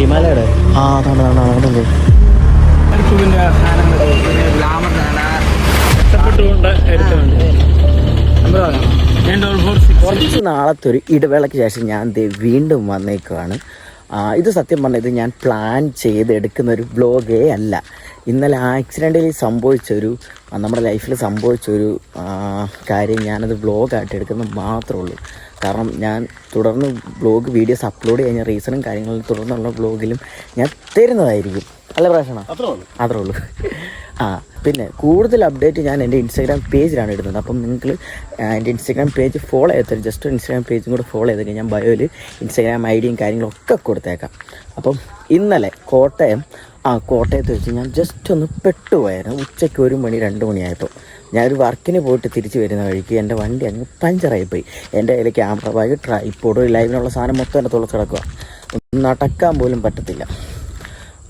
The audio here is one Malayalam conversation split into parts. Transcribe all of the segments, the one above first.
ഹിമാലയയുടെ അതാണ് കുറച്ച് നാളത്തെ ഒരു ഇടവേളയ്ക്ക് ശേഷം ഞാൻ വീണ്ടും വന്നേക്കുവാണ്. ഇത് സത്യം പറഞ്ഞാൽ ഇത് ഞാൻ പ്ലാൻ ചെയ്തെടുക്കുന്ന ഒരു വ്ലോഗേ അല്ല. ഇന്നലെ ആക്സിഡൻറ്റിൽ സംഭവിച്ചൊരു നമ്മുടെ ലൈഫിൽ സംഭവിച്ചൊരു കാര്യം ഞാനത് വ്ലോഗായിട്ട് എടുക്കുന്നത് മാത്രമേ ഉള്ളൂ. കാരണം ഞാൻ തുടർന്ന് വ്ലോഗ് വീഡിയോസ് അപ്ലോഡ് ചെയ്യുന്ന റീസണും കാര്യങ്ങളും തുടർന്നുള്ള വ്ലോഗിലും ഞാൻ തരുന്നതായിരിക്കും. അല്ല പ്രശ്നം അത്രേ ഉള്ളൂ. പിന്നെ കൂടുതൽ അപ്ഡേറ്റ് ഞാൻ എൻ്റെ ഇൻസ്റ്റാഗ്രാം പേജിലാണ് ഇടുന്നത്. അപ്പം നിങ്ങൾ എൻ്റെ ഇൻസ്റ്റാഗ്രാം പേജ് ഫോളോ ചെയ്തത് ജസ്റ്റ് ഇൻസ്റ്റാഗ്രാം പേജും കൂടെ ഫോളോ ചെയ്ത് ഞാൻ ബയോയിൽ ഇൻസ്റ്റാഗ്രാം ഐ ഡിയും കാര്യങ്ങളൊക്കെ കൊടുത്തേക്കാം. അപ്പം ഇന്നലെ കോട്ടയത്ത് വെച്ച് ഞാൻ ജസ്റ്റ് ഒന്ന് പെട്ടുപോയായിരുന്നു. ഉച്ചയ്ക്ക് 1 മണി 2 മണിയായപ്പോൾ ഞാനൊരു വർക്കിന് പോയിട്ട് തിരിച്ച് വരുന്ന വഴിക്ക് എൻ്റെ വണ്ടി അങ്ങ് പഞ്ചറായിപ്പോയി. എൻ്റെ കയ്യിൽ ക്യാമറ ബാഗ്, ട്രൈപ്പോഡ്, ലൈവിനുള്ള സാധനം മൊത്തം എൻ്റെ തുളച്ച് കിടക്കുക. ഒന്ന് നടക്കാൻ പോലും പറ്റത്തില്ല.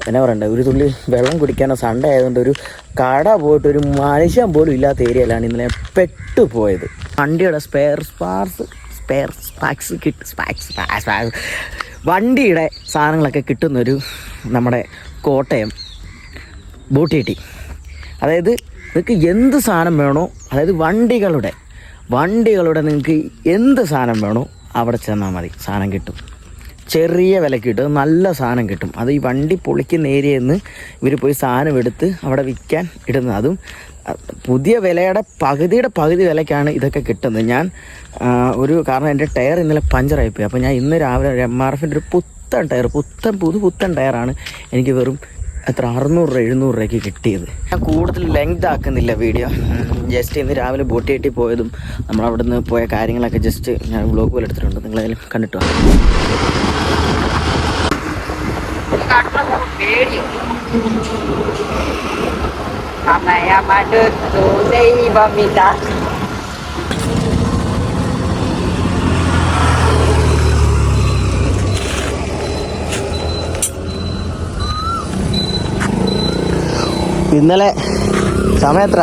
എന്നാ പറയണ്ടേ, ഒരു തുള്ളി വെള്ളം കുടിക്കാനോ സൺഡേ ആയതുകൊണ്ട് ഒരു കട പോയിട്ട് ഒരു മനുഷ്യൻ പോലും ഇല്ലാത്ത ഏരിയയിലാണ് ഇന്നലെ പെട്ടുപോയത്. വണ്ടിയുടെ വണ്ടിയുടെ സാധനങ്ങളൊക്കെ കിട്ടുന്നൊരു നമ്മുടെ കോട്ടയം ബോട്ടിട്ടി. അതായത് നിങ്ങൾക്ക് എന്ത് സാധനം വേണോ, അതായത് വണ്ടികളുടെ നിങ്ങൾക്ക് എന്ത് സാധനം വേണോ അവിടെ ചെന്നാൽ മതി, സാധനം കിട്ടും. ചെറിയ വിലക്ക് കിട്ടും, നല്ല സാധനം കിട്ടും. അത് ഈ വണ്ടി പൊളിക്കുന്ന ഏരിയയിൽ നിന്ന് ഇവർ പോയി സാധനം എടുത്ത് അവിടെ വിൽക്കാൻ ഇടുന്നത്. അതും പുതിയ വിലയുടെ പകുതി വിലയ്ക്കാണ് ഇതൊക്കെ കിട്ടുന്നത്. ഞാൻ കാരണം എൻ്റെ ടയർ ഇന്നലെ പഞ്ചറായിപ്പോയി. അപ്പോൾ ഞാൻ ഇന്ന് രാവിലെ MRFൻ്റെ ഒരു പുത്തൻ ടയറാണ് എനിക്ക് വെറും 600-700 രൂപയ്ക്ക് കിട്ടിയത്. ഞാൻ കൂടുതൽ ലെങ്ത് ആക്കുന്നില്ല വീഡിയോ. ജസ്റ്റ് ഇന്ന് രാവിലെ ബോട്ടിയേട്ടി പോയതും നമ്മളവിടെ നിന്ന് പോയ കാര്യങ്ങളൊക്കെ ജസ്റ്റ് ഞാൻ വ്ലോഗ് പോലെ എടുത്തിട്ടുണ്ട്. നിങ്ങളതിലും കണ്ടിട്ടോ. ഇന്നലെ സമയം എത്ര?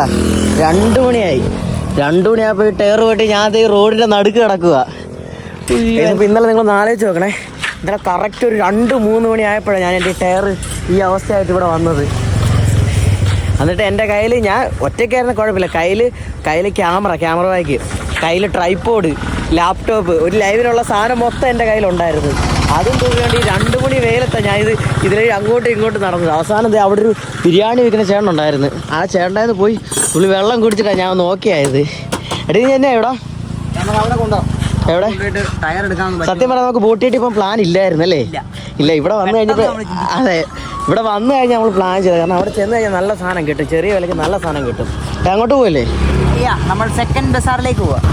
2 മണിയായി. 2 മണിയായപ്പോൾ ടയർ പോയിട്ട് ഞാൻ ഈ റോഡിൻ്റെ നടുക്ക് കിടക്കുക. ഇന്നലെ നിങ്ങൾ ആലോചിച്ച് നോക്കണേ, ഇന്നലെ കറക്റ്റ് ഒരു 2-3 മണിയായപ്പോഴാണ് ഞാൻ എൻ്റെ ടയർ ഈ അവസ്ഥയായിട്ട് ഇവിടെ വന്നത്. എന്നിട്ട് എൻ്റെ കയ്യിൽ, ഞാൻ ഒറ്റയ്ക്കായിരുന്ന കുഴപ്പമില്ല, കയ്യിൽ ക്യാമറ ബാഗ്, കയ്യിൽ ട്രൈപ്പോഡ്, ലാപ്ടോപ്പ്, ഒരു ലൈവിനുള്ള സാധനം മൊത്തം എൻ്റെ കയ്യിലുണ്ടായിരുന്നു. അതും തൂക്കിക്കൊണ്ട് ഈ 2 മണി വെയിലത്താണ് ഞാൻ ഇതിലേക്ക് അങ്ങോട്ടും ഇങ്ങോട്ടും നടന്നത്. അവസാനം അവിടെ ഒരു ബിരിയാണി വെക്കുന്ന ചേട്ടനുണ്ടായിരുന്നു. ആ ചേട്ടനായിരുന്നു പോയി പുള്ളി വെള്ളം കുടിച്ചിട്ടാണ് ഞാൻ നോക്കിയായത്. എടീ നീ എന്നെ എവിടെ ടയർ എടുക്കാൻ? സത്യം പറഞ്ഞാൽ നമുക്ക് ബോട്ടിയിട്ട് ഇപ്പം പ്ലാൻ ഇല്ലായിരുന്നു അല്ലേ? ഇല്ല, ഇവിടെ വന്നു കഴിഞ്ഞപ്പോൾ ഇവിടെ വന്നു കഴിഞ്ഞാൽ നമ്മൾ പ്ലാൻ ചെയ്തത്. കാരണം അവിടെ ചെന്ന് കഴിഞ്ഞാൽ നല്ല സാധനം കിട്ടും, ചെറിയ വിലയ്ക്ക് നല്ല സാധനം കിട്ടും. അങ്ങോട്ട് പോവല്ലേ? നമ്മൾ സെക്കൻഡ് ബസാറിലേക്ക് പോവാം.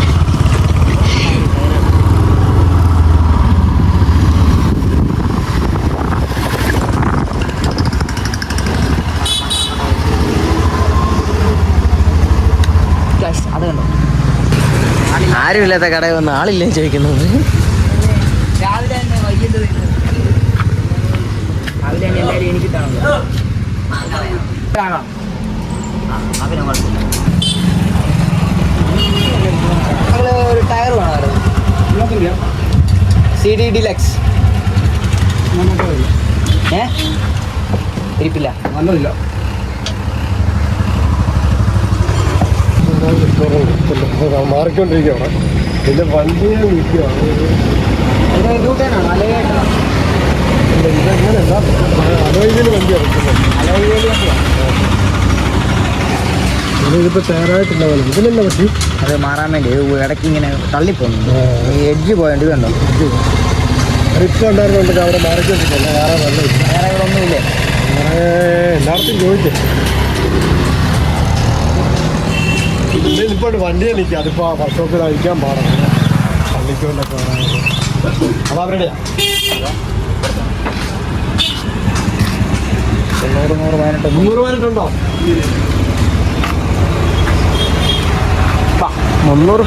അത് കണ്ടോ, ആരുമില്ലാത്ത കടയിൽ വന്ന് ആളില്ലേ ചോദിക്കുന്നത്. രാവിലെ തന്നെ എല്ലാവരും എനിക്കിട്ടാണല്ലോ. ഒരു ടയർ വേണമായിരുന്നു, CD Deluxe. ഇരിപ്പില്ല, നല്ലതില്ല. മാറിക്കൊണ്ടിരിക്കുകയാണ്. പിന്നെ വണ്ടിയെ നിൽക്കുകയാണ്. അലോയിൽ വണ്ടി ഇതിപ്പോൾ തയ്യാറായിട്ടില്ല പോലെ. ഇതിലെല്ലാം പറ്റി അത് മാറാൻ വേണ്ടി ഇടയ്ക്ക് ഇങ്ങനെ തള്ളിപ്പോകുന്നു, എഡ്ജ് പോയത് കണ്ടോ. റിക്സ് ഉണ്ടായിരുന്നുണ്ടെങ്കിൽ അവിടെ മാറിക്കൊണ്ടിരിക്കില്ല, വേറെ വെള്ളമില്ല, വേറെ ഇവിടെ ഒന്നുമില്ലേ? എല്ലായിടത്തും ചോദിച്ചേ. ഇപ്പോൾ വണ്ടിയെ നിൽക്കുക, അതിപ്പോൾ വർക്ക്ഷോപ്പിൽ അഴിക്കാൻ പാടില്ല, പള്ളിക്കൊണ്ടൊക്കെ അപ്പോൾ അവരുടെ 300 പതിനെട്ടുണ്ടോ? 300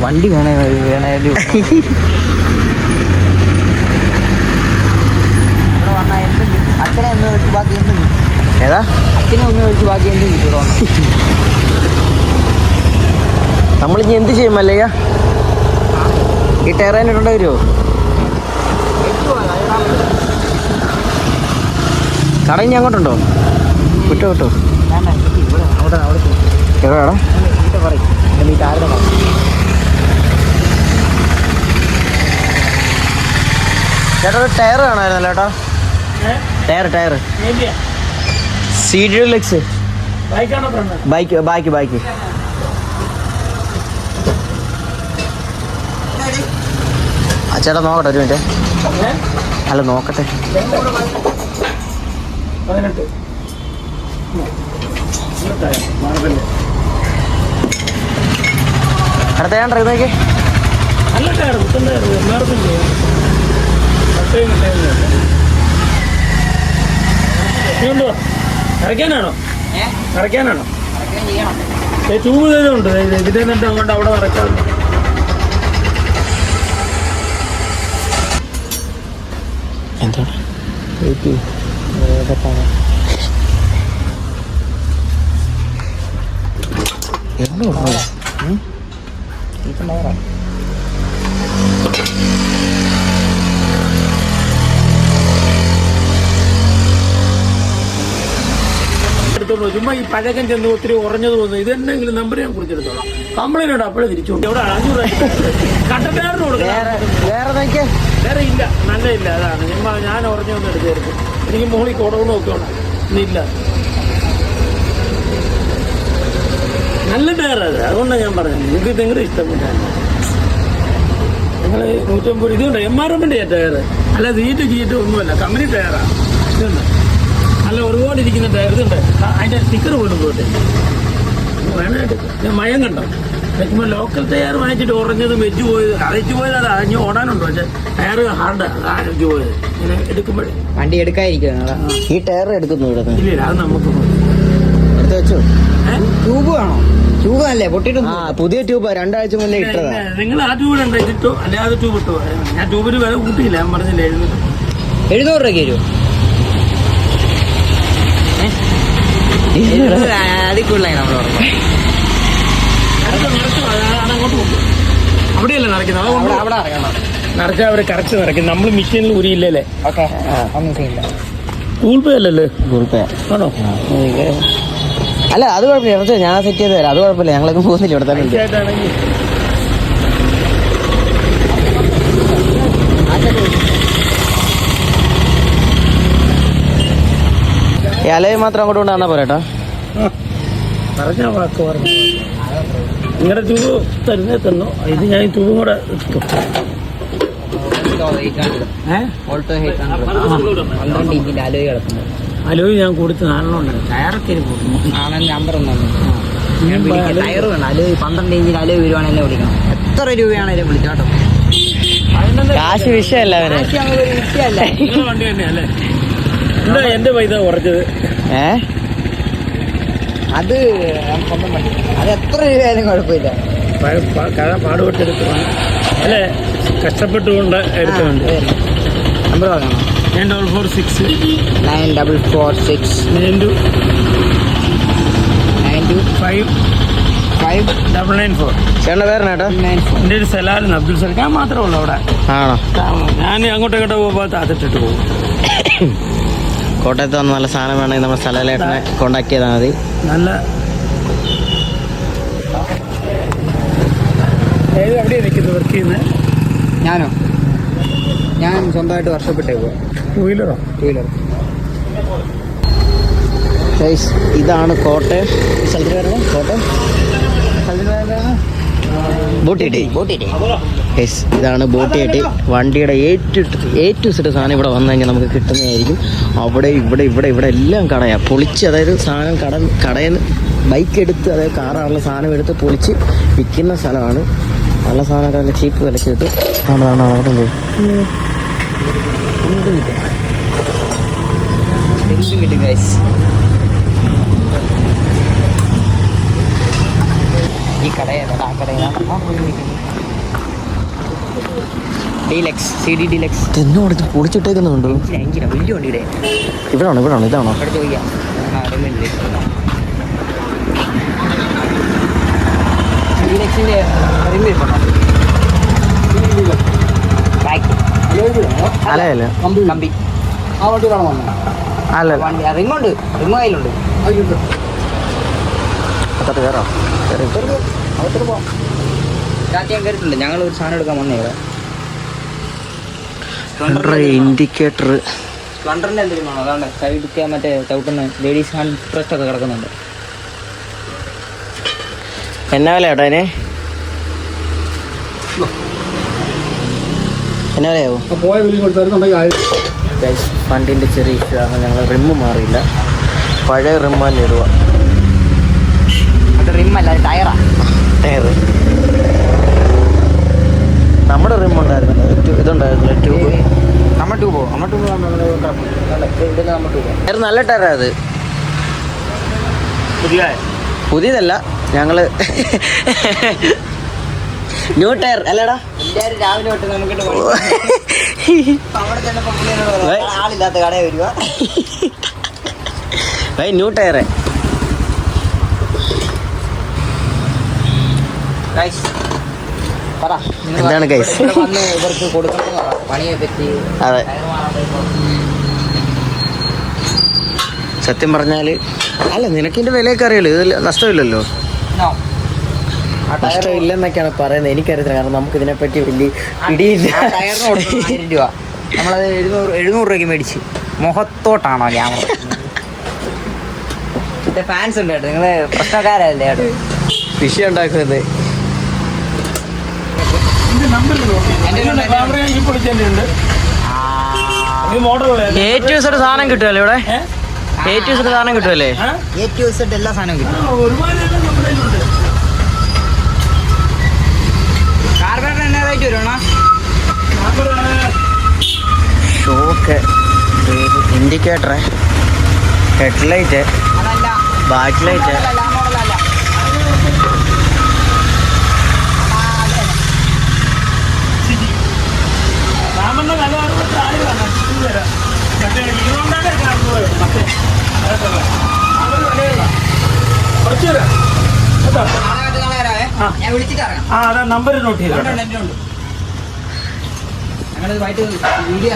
വണ്ടി വേണേലും അച്ഛനെ എന്ന് ബാക്കി എന്ത് ഏതാ അച്ഛനെ ഒന്ന് കഴിച്ച് ബാക്കി എന്ത് കിട്ടുമോ? നമ്മളിനി എന്ത് ചെയ്യും മല്ലയ്യ? ഈ ടയർ തന്നെ ഇടേണ്ടി വരുമോ? കട ഇനി അങ്ങോട്ടുണ്ടോ? വിട്ടോ വിട്ടോ. എവിടെയാടാ? ചേട്ടാ ഒരു ടയർ കാണാമായിരുന്നല്ലോ ചേട്ടാ. Tyre CD Deluxe back. ആ ചേട്ടാ നോക്കട്ടെ ഒരു മിനിറ്റ്. അല്ല നോക്കട്ടെ. അടുത്ത ഞാൻ ഡ്രൈവ് നോക്കി. കറക്കാനാണോ? ട്യൂബ് ചെയ്തുണ്ട് ഇതിന്റെ എന്നിട്ട് അങ്ങോട്ട് അവിടെ നടക്കാറുണ്ട്. എന്താണ് ചുമ്മാ ഈ പഴക്കം ചെന്ന് ഒത്തിരി ഉറഞ്ഞത് തോന്നുന്നു. ഇത് എന്തെങ്കിലും നമ്പർ ഞാൻ കുറിച്ചെടുത്തോളാം. കംപ്ലൈന്റ് ഉണ്ട് അപ്പോഴേ തിരിച്ചു ഇവിടെ 500 കട്ടപ്പേറിന് കൊടുക്കാം. വേറെ ഇല്ല, നല്ല ഇല്ല. അതാണ് ഞാൻ ഉറഞ്ഞു വന്ന് എടുത്തായിരുന്നു. എനിക്ക് മുകളിൽ കൊടവണം ഒക്കെ ഉണ്ട്. ഇന്നില്ല, നല്ല ടയർ അത്. അതുകൊണ്ടാണ് ഞാൻ പറഞ്ഞത് നിങ്ങൾക്ക് നിങ്ങളുടെ ഇഷ്ടമില്ല. നിങ്ങൾ 150 ഇതുണ്ട് MRFന്റെ ടയർ, അല്ല സീറ്റ് ഒന്നുമല്ല, കമ്പനി ടയറാണ്. ഇതുണ്ട് നല്ല ഒരുപാട് ഇരിക്കുന്ന ടയർ. ഇതുണ്ട് അതിന്റെ സ്റ്റിക്കർ പോലും പോയിട്ട് വേണമായിട്ട് ഞാൻ മയം കണ്ടോ. വെക്കുമ്പോൾ ലോക്കൽ ടയർ വാങ്ങിച്ചിട്ട് ഉറഞ്ഞത് വെച്ച് പോയത് അരച്ചു പോയത്. അത് അഞ്ഞ് ഓടാനുണ്ടോ? പക്ഷെ ടയർ ഹാർഡ് അരച്ചു പോയത്. ഇങ്ങനെ എടുക്കുമ്പോഴേ വണ്ടി എടുക്കാതിരിക്കും. ഈ ടയർ എടുക്കുന്നു ഇവിടെ? ഇല്ല, അത് നമുക്ക് എടുത്ത് വെച്ചു. ട്യൂബ് വേണോ? ട്യൂബ് അല്ലേ പൊട്ടിട്ട്? പുതിയ ട്യൂബ് 2 ആഴ്ച മുന്നേ ഇട്ടതാ. നിങ്ങൾ ആ ട്യൂബ് ഉണ്ട് ഇട്ടോ, അല്ലെ അത് ട്യൂബ് ഇട്ടോ. ഞാൻ ട്യൂബിന് വില കൂട്ടിയില്ല, ഞാൻ പറഞ്ഞില്ല 700 രൂപയ്ക്ക് വരുമോ? അതിൽ കൂടുതലായി നമ്മൾ അങ്ങോട്ട് പോകും. അവിടെയല്ലേ നിറയ്ക്കുന്നത്? അവിടെ അറിയണം. നിറച്ചാൽ അവർ കറക്റ്റ് നിറയ്ക്കും. നമ്മൾ മെഷീനിൽ ഉരിയില്ലല്ലേ? ഓക്കെ, ഒന്നും ചെയ്യില്ല. ഗൂഗിൾ പേ അല്ലല്ലേ? ഗൂഗിൾ പേ ആണോ? അല്ല അത് കുഴപ്പമില്ല, ഞാൻ സെറ്റ് ചെയ്ത് തരാം. അത് കുഴപ്പമില്ല, ഞങ്ങളൊക്കെ പോകുന്നില്ല ഇവിടെ തന്നെ. അലയെ മാത്രം അങ്ങോട്ട് കൊണ്ട് വന്നാൽ പോരാട്ടോ. പറഞ്ഞ വാക്ക് പറഞ്ഞു. നിങ്ങളുടെ ട്യൂബ് തരുന്നേ തന്നോ. ഇത് ഞാൻ ട്യൂബും കൂടെ എടുത്തു. അലോയി ഞാൻ കൊടുത്ത് 4 ഉണ്ടായിരുന്നു. ടയറൊക്കെ നമ്പർ ടയർ വേണം. അലോയി 12 ഇഞ്ചിൽ അലോയി വരുവാണെന്നെ വിളിക്കണം. എത്ര രൂപയാണേലും വിളിച്ചോട്ടോ. കാശ് വിഷയമല്ല അവര്. വിഷയമല്ല. വണ്ടി തന്നെയല്ലേ? എന്താ എന്റെ പൈസ കുറച്ചത്? അത് സ്വന്തം വണ്ടി. അത് എത്ര രൂപയായാലും കുഴപ്പമില്ല. പാടുപെട്ടെടുത്തതാണ് അല്ലേ? കഷ്ടപ്പെട്ടുകൊണ്ട് എടുത്തുണ്ട്. നമ്പർ വാങ്ങണം. 9446 9446 925994. ചേട്ടൻ്റെ പേരാണേട്ടാ? എൻ്റെ ഒരു സലാലിന് അബ്ദുൽ സലാം. ഞാൻ മാത്രമേ ഉള്ളൂ അവിടെ. ആണോ? ഞാൻ അങ്ങോട്ടേക്കോട്ടോ പോകുമ്പോൾ താത്തിട്ടിട്ട് പോകും. കോട്ടയത്ത് വന്ന് നല്ല സാധനം വേണമെങ്കിൽ നമ്മുടെ സലാലേട്ടനെ കോണ്ടാക്ട് ചെയ്താൽ മതി. നല്ല എവിടെയാണ് നിൽക്കുന്നത് വർക്ക് ചെയ്യുന്നത്? ഞാനോ? ഞാൻ സ്വന്തമായിട്ട് വർഷപ്പെട്ടേക്കോ. ടൂ വീലറോ? ഇതാണ് കോട്ടയം. സ്ഥലത്തിന് വരണം കോട്ടയം ബോട്ടിയെട്ടി. ഇതാണ് ബോട്ടിയെട്ടി. വണ്ടിയുടെ A to Z സാധനം ഇവിടെ വന്നു കഴിഞ്ഞാൽ നമുക്ക് കിട്ടുന്നതായിരിക്കും. അവിടെ ഇവിടെ എല്ലാം കടയാണ് പൊളിച്ച്. അതായത് സാധനം കടയിൽ ബൈക്ക് എടുത്ത്, അതായത് കാറാണുള്ള സാധനം എടുത്ത് പൊളിച്ച് വിൽക്കുന്ന സ്ഥലമാണ്. നല്ല സാധനമൊക്കെ നല്ല ചീപ്പ് വിലക്ക് കിട്ടും. അവിടെ ഈ കടയാണ് ഡീലക്സ്, CD ഡീലക്സ് എന്നോട് പൊളിച്ചിട്ടേക്കുന്നുണ്ടോ? വലിയ വണ്ടിയുടെ ഇതാണോ? അവിടെ ചോദിക്കാം. അല്ല അല്ല കമ്പി ആ വണ്ടി കാണാൻ വന്നു. അല്ല വണ്ടി റിമുണ്ട്, റിമ് കയ്യിലുണ്ട്. അത്തോട്ട് കയറാം. രാത്രി ഞാൻ കയറിയിട്ടുണ്ട്. ഞങ്ങൾ ഒരു സാധനം എടുക്കാൻ വന്നേ ഇവിടെ. ഇൻഡിക്കേറ്റർ സ്പ്ലണ്ടറിൻ്റെ എന്തെങ്കിലും വേണോ? അതാണ്ട് സൈഡിൽ മറ്റേ ചവിട്ടുന്ന ലേഡീസ് ഹാൻഡ് പ്രസ്റ്റ് ഒക്കെ കിടക്കുന്നുണ്ട്. എന്നാ വില കേട്ടോ അതിന്? എന്നാ വിലയാവും? പോയ വില കൊടുത്തായിരുന്നുണ്ടെങ്കിൽ വണ്ടിൻ്റെ ചെറിയ ഇഷ്യൂ ആണ്. ഞങ്ങൾ റിമ്മ് മാറിയില്ല, പഴയ റിമ്മ് തന്നെ ഇടുക. അത് റിമ്മല്ല, അത് ടയറാ. ടയർ നമ്മുടെ റിമ്മ് ഉണ്ടായിരുന്നല്ലോ, ഇതുണ്ടായിരുന്നല്ലോ ട്യൂബ്. നമ്മൾ ട്യൂബോ നമ്മൾ ട്യൂബ് ടയർ നല്ല ടയറാ അത്. പുതിയതല്ല, ഞങ്ങള് ന്യൂ ടയർ അല്ലടാ. എല്ലാവരും രാവിലെ തൊട്ട് നമുക്കിട്ട് അവിടെ ചെന്നപ്പോൾ ആളില്ലാത്ത കടയിൽ വരിക. New tyre. പറ എന്താണ് ഗൈസ്? വന്ന് ഇവർക്ക് കൊടുക്കണം പണിയെ പറ്റി. അതെ, സത്യം പറഞ്ഞാല് അല്ല, നിനക്കിന്റെ വിലയൊക്കെ അറിയല്ലോ, ഇതിൽ നഷ്ടമില്ലല്ലോ. നഷ്ടമില്ലെന്നൊക്കെയാണ് പറയുന്നത്, എനിക്കറിയത്തില്ല. കാരണം നമുക്ക് ഇതിനെപ്പറ്റി വലിയ പിടിയില്ല. ടയറിന് കൊടുക്കണം 1000 രൂപ. നമ്മളത് 700 രൂപയ്ക്ക് മേടിച്ച്. മുഖത്തോട്ടാണോ ക്യാമറ? ഇത് ഫാൻസ് ഉണ്ട് കേട്ടോ, നിങ്ങള് പ്രശ്നക്കാരല്ലേ കേട്ടോ. വിഷയം ഉണ്ടാക്കുന്നത്. ഏറ്റവും സാധനം കിട്ടുമല്ലേ ഇവിടെ? ഏറ്റവും സാധനം കിട്ടുമല്ലേ? ഏറ്റവും എല്ലാ സാധനവും കിട്ടും. കാർബറേറ്റർ എന്നാ റേറ്റ് വരുവാണോ? ഷോക്ക്, ഇൻഡിക്കേറ്റർ, ഹെഡ്ലൈറ്റ്, അതല്ല, ബാക്ക് ലൈറ്റ്. മോഡലല്ല. ഞാൻ വിളിച്ചിട്ട് ഇറങ്ങാം. നമ്പർ നോട്ട് ചെയ്തു. ഞങ്ങളത് വൈകിട്ട് വീഡിയോ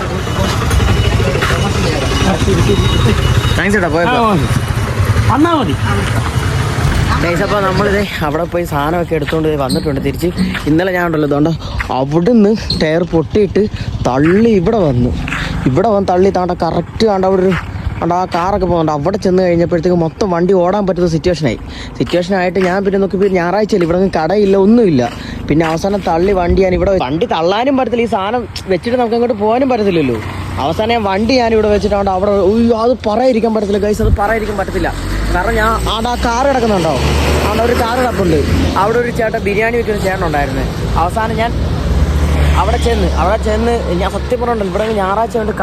താങ്ക്സ് ചേട്ടാ, പോയപ്പോ വന്നാ മതി. അപ്പോൾ നമ്മളിത് അവിടെ പോയി സാധനമൊക്കെ എടുത്തുകൊണ്ട് വന്നിട്ടുണ്ട് തിരിച്ച്. ഇന്നലെ ഞാൻ ഉണ്ടല്ലോ, അതുകൊണ്ട് അവിടുന്ന് ടയർ പൊട്ടിയിട്ട് തള്ളി ഇവിടെ വന്ന് തള്ളി താണ്ട കറക്റ്റ് കണ്ട അവിടെ ഒരു ആ കാറൊക്കെ പോകുന്നുണ്ട്. അവിടെ ചെന്ന് കഴിഞ്ഞപ്പോഴത്തേക്ക് മൊത്തം വണ്ടി ഓടാൻ പറ്റുന്ന സിറ്റുവേഷനായിട്ട് ഞാൻ പിന്നെ നോക്കി, ഞായറാഴ്ചയില്ല, ഇവിടെ കടയില്ല, ഒന്നുമില്ല. പിന്നെ അവസാനം തള്ളി വണ്ടി ഞാൻ ഇവിടെ വണ്ടി തള്ളാനും പറ്റത്തില്ല, ഈ സാധനം വെച്ചിട്ട് നമുക്ക് അങ്ങോട്ട് പോകാനും പറ്റത്തില്ലല്ലോ. അവസാനം ഞാൻ വണ്ടി ഞാനിവിടെ വെച്ചിട്ടുണ്ട്. അവിടെ അത് പറയാതിരിക്കാൻ പറ്റത്തില്ല ഗൈസ്, അത് പറയാതിരിക്കാൻ പറ്റത്തില്ല. കാരണം ഞാൻ അവിടെ ആ കാർ കിടക്കുന്നുണ്ടോ, അവിടെ ഒരു കാർ കിടപ്പുണ്ട്. അവിടെ ഒരു ചേട്ടൻ ബിരിയാണി വെച്ചൊരു ചേട്ടനുണ്ടായിരുന്നു. അവസാനം ഞാൻ അവിടെ ചെന്ന് ഞാൻ സത്യം പറഞ്ഞിട്ടുണ്ടല്ലോ, ഇവിടെ ഞായറാഴ്ച കൊണ്ട്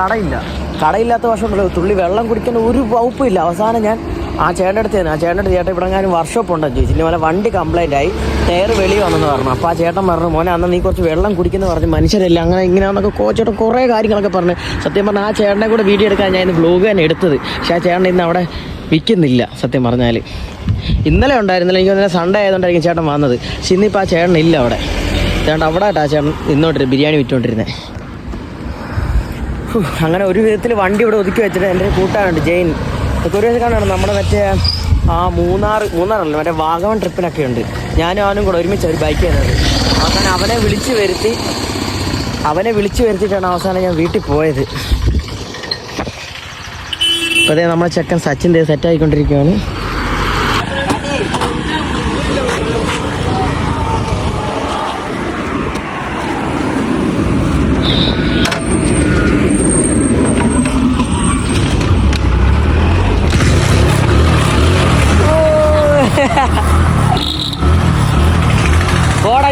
കടയില്ലാത്ത വർഷം ഉണ്ടല്ലോ, തുള്ളി വെള്ളം കുടിക്കാൻ ഒരു വകുപ്പില്ല. അവസാനം ഞാൻ ആ ചേട്ടൻ്റെ അടുത്ത് ചേട്ടൻ ഇവിടെ എങ്ങാനും വർക്ക്ഷോപ്പ് ഉണ്ടെന്ന് ചോദിച്ചു. ഇല്ല, വണ്ടി കംപ്ലൈൻ്റ് ആയി, ടയർ വെളി വന്നെന്ന് പറഞ്ഞു. അപ്പോൾ ആ ചേട്ടൻ പറഞ്ഞു, മോനെ അന്ന് നീ കുറച്ച് വെള്ളം കുടിക്കുന്നു പറഞ്ഞു, മനുഷ്യരല്ല അങ്ങനെ ഇങ്ങനെയാണെന്നൊക്കെ ചേട്ടൻ കുറേ കാര്യങ്ങളൊക്കെ പറഞ്ഞു. സത്യം പറഞ്ഞാൽ ആ ചേട്ടനെ കൂടെ വീഡിയോ എടുക്കാൻ ഞാൻ ഇന്ന് വ്ലോഗ് തന്നെ എടുത്തത്. പക്ഷേ ആ ചേട്ടൻ ഇന്ന് അവിടെ വിൽക്കുന്നില്ല. സത്യം പറഞ്ഞാൽ ഇന്നലെ ഉണ്ടായിരുന്നില്ല, എനിക്ക് ഇന്നലെ സൺഡേ ആയതുകൊണ്ടായിരിക്കും ചേട്ടൻ വന്നത്. പക്ഷെ ഇന്നിപ്പോൾ ആ ചേട്ടൻ ഇല്ല അവിടെ. ചേട്ടൻ അവിടെ ആയിട്ടാ ചേട്ടൻ ഇന്നോട്ട് ബിരിയാണി വിറ്റുകൊണ്ടിരുന്നത്. അങ്ങനെ ഒരു വിധത്തിൽ വണ്ടി ഇവിടെ ഒതുക്കി വെച്ചിട്ട് എൻ്റെ ഒരു കൂട്ടുകാരുണ്ട് ജെയിൻ, ഇതൊക്കെ ഒരു ദിവസം കാണാണ് നമ്മുടെ മറ്റേ ആ മൂന്നാറല്ല, മറ്റേ വാഗമൺ ട്രിപ്പിനൊക്കെ ഉണ്ട്. ഞാനും അവനും കൂടെ ഒരുമിച്ച് ഒരു ബൈക്ക് ചെയ്യുന്നത്. അവസാനം അവനെ വിളിച്ച് വരുത്തിയിട്ടാണ് അവസാനം ഞാൻ വീട്ടിൽ പോയത്. അപ്പോൾ അതേ നമ്മളെ ചെക്കൻ സച്ചിൻ സെറ്റായിക്കൊണ്ടിരിക്കുകയാണ്.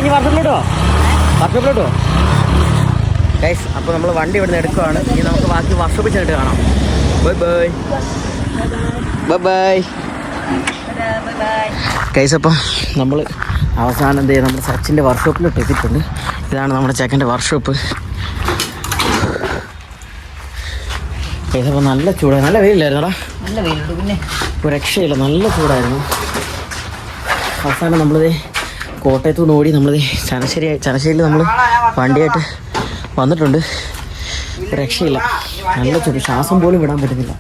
ഇനി വർഷോപ്പിലോട്ടോ ഗൈസ്. അപ്പോൾ നമ്മൾ വണ്ടി ഇവിടുന്ന് എടുക്കുവാണ്. ഇനി നമുക്ക് ബാക്കി വർഷോപ്പിൽ ചെന്നിട്ട് കാണാം. Bye guys. അപ്പം നമ്മൾ അവസാനം എന്ത് ചെയ്യുക, നമ്മുടെ സച്ചിൻ്റെ വർക്ക്ഷോപ്പിലോട്ട് എത്തിയിട്ടുണ്ട്. ഇതാണ് നമ്മുടെ ചെക്കൻ്റെ വർക്ക്ഷോപ്പ് ഗൈസ്. അപ്പോൾ നല്ല ചൂടാണ്, നല്ല വെയിലായിരുന്നടാ. നല്ല വെയിലുണ്ട്. പിന്നെ ഒരു രക്ഷയില്ല, നല്ല ചൂടായിരുന്നു. അവസാനം നമ്മളിത് കോട്ടയത്തു നിന്ന് ഓടി നമ്മളിത് ചനശ്ശേരിയിൽ നമ്മൾ വണ്ടിയായിട്ട് വന്നിട്ടുണ്ട്. ഒരു രക്ഷയില്ല, നല്ല ചൂട്, ശ്വാസം പോലും വിടാൻ പറ്റുന്നില്ല.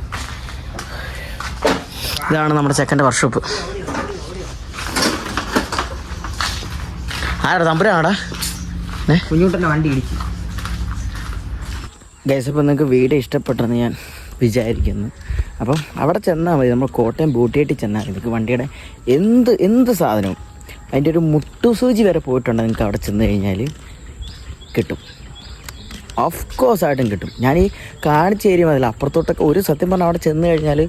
ഇതാണ് നമ്മുടെ ചെക്കൻ്റെ വർക്ക്ഷോപ്പ്. ആരാ തമ്പുരാടാ? കുഞ്ഞുട്ടൻ്റെ വണ്ടി ഇടിച്ചു. ഗൈസ്, അപ്പോൾ നിങ്ങൾക്ക് വീഡിയോ ഇഷ്ടപ്പെട്ടെന്ന് ഞാൻ വിചാരിക്കുന്നു. അപ്പം അവിടെ ചെന്നാൽ മതി, നമ്മൾ കോട്ടയം ബൂട്ടിയേട്ടി ചെന്നാൽ നിങ്ങൾക്ക് വണ്ടിയുടെ എന്ത് സാധനവും, അതിൻ്റെ ഒരു മുട്ടുസൂചി വരെ പോയിട്ടുണ്ട്, നിങ്ങൾക്ക് അവിടെ ചെന്ന് കഴിഞ്ഞാൽ കിട്ടും. ഓഫ് കോഴ്സ് ആയിട്ടും കിട്ടും. ഞാൻ ഈ കാണിച്ചു തരും അതിൽ അപ്പുറത്തോട്ടൊക്കെ ഒരു സത്യം പറഞ്ഞാൽ അവിടെ ചെന്ന് കഴിഞ്ഞാൽ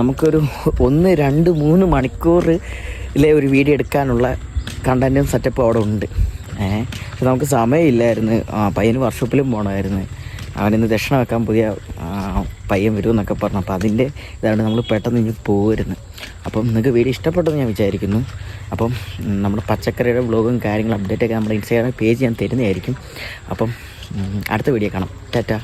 നമുക്കൊരു 1, 2, 3 മണിക്കൂറിലെ ഒരു വീഡിയോ എടുക്കാനുള്ള കണ്ടൻറ്റും സെറ്റപ്പും അവിടെ ഉണ്ട്. പക്ഷെ നമുക്ക് സമയമില്ലായിരുന്നു. പയ്യന് വർക്ക്ഷോപ്പിലും പോകണമായിരുന്നു. അവനിന്ന് ദക്ഷിണ വെക്കാൻ പുതിയ പയ്യൻ വരുമെന്നൊക്കെ പറഞ്ഞു. അപ്പോൾ അതിൻ്റെ ഇതാണ് നമ്മൾ പെട്ടെന്ന് ഇനി പോരുന്നത്. അപ്പം നിങ്ങൾക്ക് വീഡിയോ ഇഷ്ടപ്പെട്ടെന്ന് ഞാൻ വിചാരിക്കുന്നു. അപ്പം നമ്മുടെ പച്ചക്കറിയുടെ വ്ളോഗും കാര്യങ്ങളും അപ്ഡേറ്റൊക്കെ നമ്മുടെ ഇൻസ്റ്റാഗ്രാം പേജ് ഞാൻ തരുന്നതായിരിക്കും. അപ്പം അടുത്ത വീഡിയോ കാണാം. ടാറ്റാ.